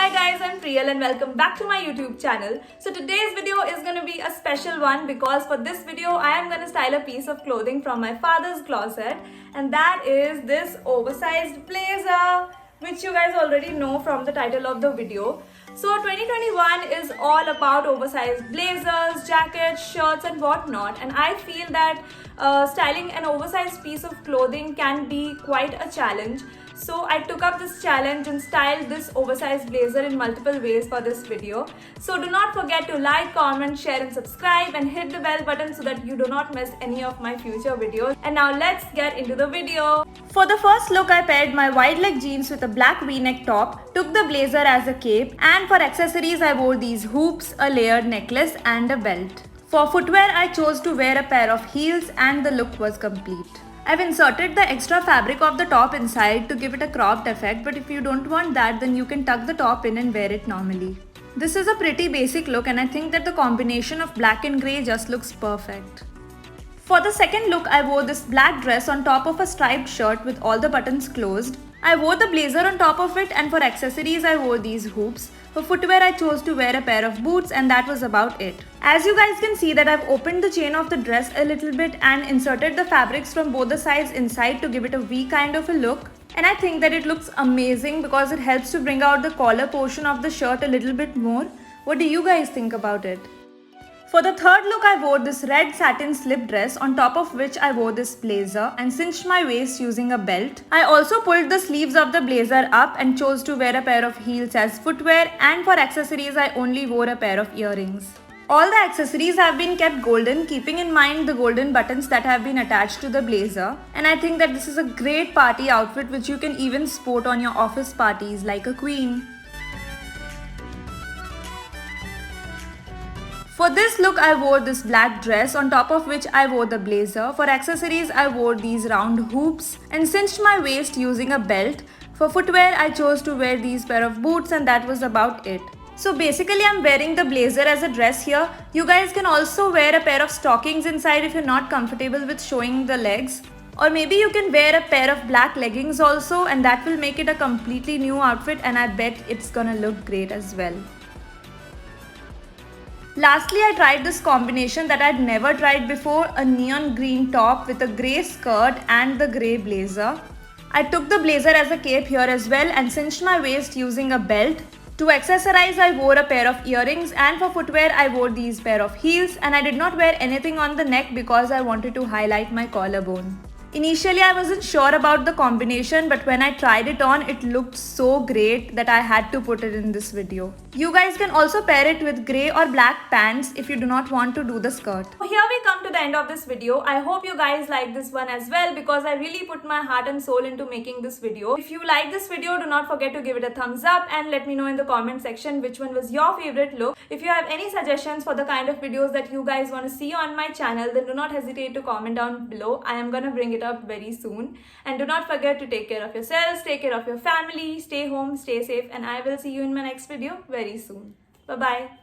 Hi guys, I'm Priyal and welcome back to my YouTube channel. So today's video is going to be a special one because for this video I am going to style a piece of clothing from my father's closet, and that is this oversized blazer, which you guys already know from the title of the video. So 2021 is all about oversized blazers, jackets, shirts and whatnot, and I feel that styling an oversized piece of clothing can be quite a challenge. So I took up this challenge and styled this oversized blazer in multiple ways for this video. So do not forget to like, comment, share and subscribe and hit the bell button so that you do not miss any of my future videos. And now let's get into the video. For the first look, I paired my wide leg jeans with a black v-neck top, took the blazer as a cape, and for accessories I wore these hoops, a layered necklace and a belt. For footwear, I chose to wear a pair of heels and the look was complete. I've inserted the extra fabric of the top inside to give it a cropped effect, but if you don't want that, then you can tuck the top in and wear it normally. This is a pretty basic look and I think that the combination of black and grey just looks perfect. For the second look, I wore this black dress on top of a striped shirt with all the buttons closed. I wore the blazer on top of it, and for accessories I wore these hoops. For footwear I chose to wear a pair of boots and that was about it. As you guys can see that I've opened the chain of the dress a little bit and inserted the fabrics from both the sides inside to give it a V kind of a look. And I think that it looks amazing because it helps to bring out the collar portion of the shirt a little bit more. What do you guys think about it? For the third look, I wore this red satin slip dress on top of which I wore this blazer and cinched my waist using a belt. I also pulled the sleeves of the blazer up and chose to wear a pair of heels as footwear, and for accessories I only wore a pair of earrings. All the accessories have been kept golden, keeping in mind the golden buttons that have been attached to the blazer, and I think that this is a great party outfit which you can even sport on your office parties like a queen. For this look, I wore this black dress on top of which I wore the blazer. For accessories, I wore these round hoops and cinched my waist using a belt. For footwear, I chose to wear these pair of boots and that was about it. So basically, I'm wearing the blazer as a dress here. You guys can also wear a pair of stockings inside if you're not comfortable with showing the legs. Or maybe you can wear a pair of black leggings also, and that will make it a completely new outfit, and I bet it's gonna look great as well. Lastly, I tried this combination that I'd never tried before, a neon green top with a grey skirt and the grey blazer. I took the blazer as a cape here as well and cinched my waist using a belt. To accessorize, I wore a pair of earrings, and for footwear, I wore these pair of heels, and I did not wear anything on the neck because I wanted to highlight my collarbone. Initially, I wasn't sure about the combination, but when I tried it on, it looked so great that I had to put it in this video. You guys can also pair it with grey or black pants if you do not want to do the skirt. So here we come to the end of this video. I hope you guys like this one as well because I really put my heart and soul into making this video. If you like this video, do not forget to give it a thumbs up and let me know in the comment section which one was your favorite look. If you have any suggestions for the kind of videos that you guys want to see on my channel, then do not hesitate to comment down below. I am gonna bring it up very soon. And do not forget to take care of yourselves, take care of your family, stay home, stay safe, and I will see you in my next video very soon. Bye bye.